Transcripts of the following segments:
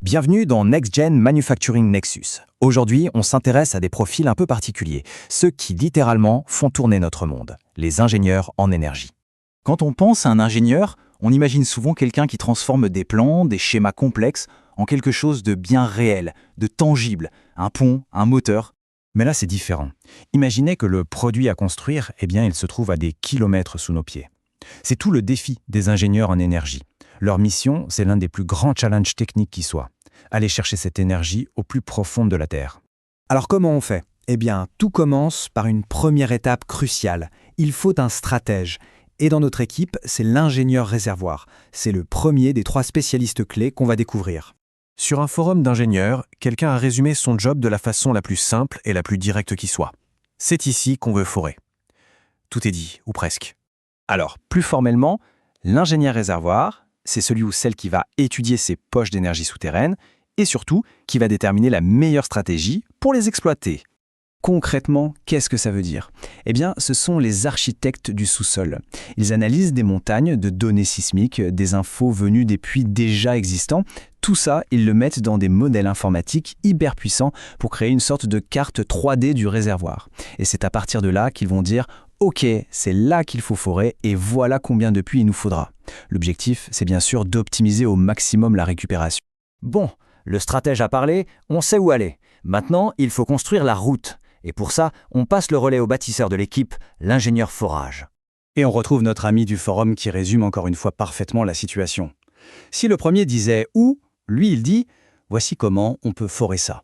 Bienvenue dans Next Gen Manufacturing Nexus. Aujourd'hui, on s'intéresse à des profils un peu particuliers, ceux qui littéralement font tourner notre monde, les ingénieurs en énergie. Quand on pense à un ingénieur, on imagine souvent quelqu'un qui transforme des plans, des schémas complexes, en quelque chose de bien réel, de tangible, un pont, un moteur. Mais là, c'est différent. Imaginez que le produit à construire, il se trouve à des kilomètres sous nos pieds. C'est tout le défi des ingénieurs en énergie. Leur mission, c'est l'un des plus grands challenges techniques qui soit. Aller chercher cette énergie au plus profond de la Terre. Alors comment on fait ? Tout commence par une première étape cruciale. Il faut un stratège. Et dans notre équipe, c'est l'ingénieur réservoir. C'est le premier des 3 spécialistes clés qu'on va découvrir. Sur un forum d'ingénieurs, quelqu'un a résumé son job de la façon la plus simple et la plus directe qui soit. C'est ici qu'on veut forer. Tout est dit, ou presque. Alors, plus formellement, l'ingénieur réservoir, c'est celui ou celle qui va étudier ces poches d'énergie souterraine et surtout qui va déterminer la meilleure stratégie pour les exploiter. Concrètement, qu'est-ce que ça veut dire ? Ce sont les architectes du sous-sol. Ils analysent des montagnes de données sismiques, des infos venues des puits déjà existants. Tout ça, ils le mettent dans des modèles informatiques hyper puissants pour créer une sorte de carte 3D du réservoir. Et c'est à partir de là qu'ils vont dire « Ok, c'est là qu'il faut forer et voilà combien de puits il nous faudra ». L'objectif, c'est bien sûr d'optimiser au maximum la récupération. Bon, le stratège a parlé, on sait où aller. Maintenant, il faut construire la route. Et pour ça, on passe le relais au bâtisseur de l'équipe, l'ingénieur forage. Et on retrouve notre ami du forum qui résume encore une fois parfaitement la situation. Si le premier disait « où », lui il dit « voici comment on peut forer ça ».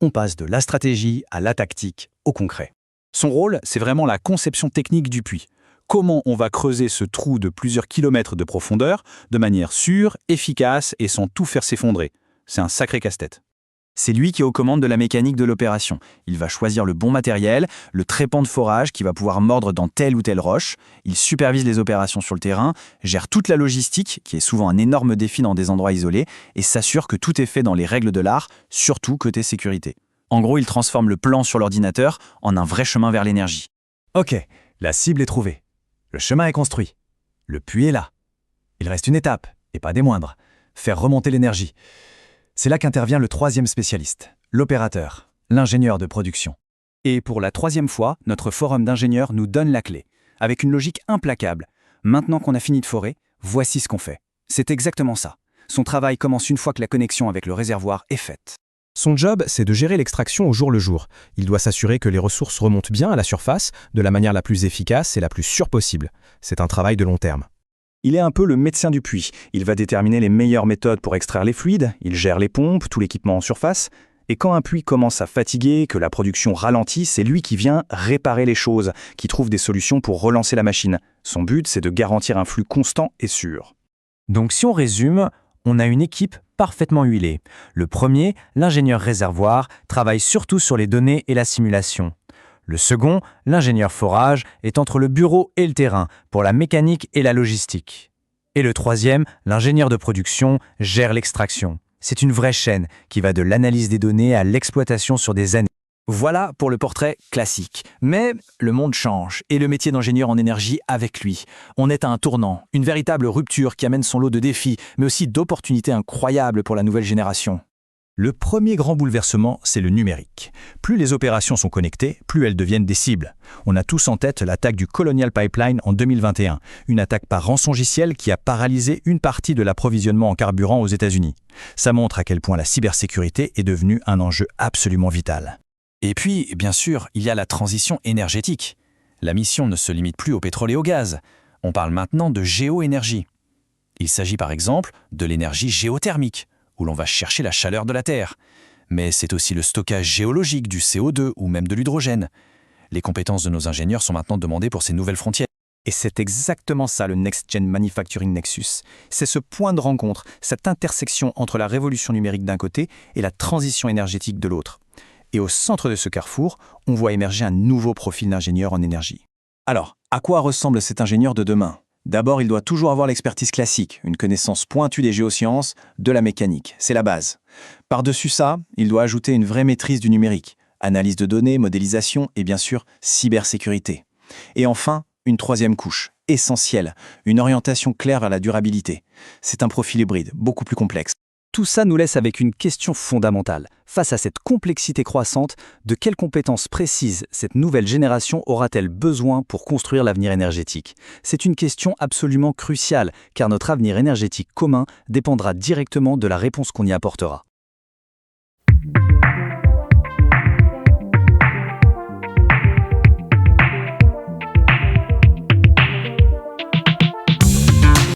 On passe de la stratégie à la tactique, au concret. Son rôle, c'est vraiment la conception technique du puits. Comment on va creuser ce trou de plusieurs kilomètres de profondeur de manière sûre, efficace et sans tout faire s'effondrer. C'est un sacré casse-tête. C'est lui qui est aux commandes de la mécanique de l'opération. Il va choisir le bon matériel, le trépan de forage qui va pouvoir mordre dans telle ou telle roche. Il supervise les opérations sur le terrain, gère toute la logistique, qui est souvent un énorme défi dans des endroits isolés, et s'assure que tout est fait dans les règles de l'art, surtout côté sécurité. En gros, il transforme le plan sur l'ordinateur en un vrai chemin vers l'énergie. Ok, la cible est trouvée. Le chemin est construit. Le puits est là. Il reste une étape, et pas des moindres. Faire remonter l'énergie. C'est là qu'intervient le 3e spécialiste, l'opérateur, l'ingénieur de production. Et pour la 3e fois, notre forum d'ingénieurs nous donne la clé, avec une logique implacable. Maintenant qu'on a fini de forer, voici ce qu'on fait. C'est exactement ça. Son travail commence une fois que la connexion avec le réservoir est faite. Son job, c'est de gérer l'extraction au jour le jour. Il doit s'assurer que les ressources remontent bien à la surface, de la manière la plus efficace et la plus sûre possible. C'est un travail de long terme. Il est un peu le médecin du puits. Il va déterminer les meilleures méthodes pour extraire les fluides, il gère les pompes, tout l'équipement en surface. Et quand un puits commence à fatiguer, que la production ralentit, c'est lui qui vient réparer les choses, qui trouve des solutions pour relancer la machine. Son but, c'est de garantir un flux constant et sûr. Donc si on résume, on a une équipe parfaitement huilée. Le premier, l'ingénieur réservoir, travaille surtout sur les données et la simulation. Le second, l'ingénieur forage, est entre le bureau et le terrain pour la mécanique et la logistique. Et le troisième, l'ingénieur de production, gère l'extraction. C'est une vraie chaîne qui va de l'analyse des données à l'exploitation sur des années. Voilà pour le portrait classique. Mais le monde change et le métier d'ingénieur en énergie avec lui. On est à un tournant, une véritable rupture qui amène son lot de défis, mais aussi d'opportunités incroyables pour la nouvelle génération. Le premier grand bouleversement, c'est le numérique. Plus les opérations sont connectées, plus elles deviennent des cibles. On a tous en tête l'attaque du Colonial Pipeline en 2021, une attaque par rançongiciel qui a paralysé une partie de l'approvisionnement en carburant aux États-Unis. Ça montre à quel point la cybersécurité est devenue un enjeu absolument vital. Et puis, bien sûr, il y a la transition énergétique. La mission ne se limite plus au pétrole et au gaz. On parle maintenant de géoénergie. Il s'agit par exemple de l'énergie géothermique, où l'on va chercher la chaleur de la Terre. Mais c'est aussi le stockage géologique du CO2 ou même de l'hydrogène. Les compétences de nos ingénieurs sont maintenant demandées pour ces nouvelles frontières. Et c'est exactement ça le Next Gen Manufacturing Nexus. C'est ce point de rencontre, cette intersection entre la révolution numérique d'un côté et la transition énergétique de l'autre. Et au centre de ce carrefour, on voit émerger un nouveau profil d'ingénieur en énergie. Alors, à quoi ressemble cet ingénieur de demain ? D'abord, il doit toujours avoir l'expertise classique, une connaissance pointue des géosciences, de la mécanique, c'est la base. Par-dessus ça, il doit ajouter une vraie maîtrise du numérique, analyse de données, modélisation et bien sûr, cybersécurité. Et enfin, une 3e couche, essentielle, une orientation claire vers la durabilité. C'est un profil hybride, beaucoup plus complexe. Tout ça nous laisse avec une question fondamentale. Face à cette complexité croissante, de quelles compétences précises cette nouvelle génération aura-t-elle besoin pour construire l'avenir énergétique? C'est une question absolument cruciale, car notre avenir énergétique commun dépendra directement de la réponse qu'on y apportera.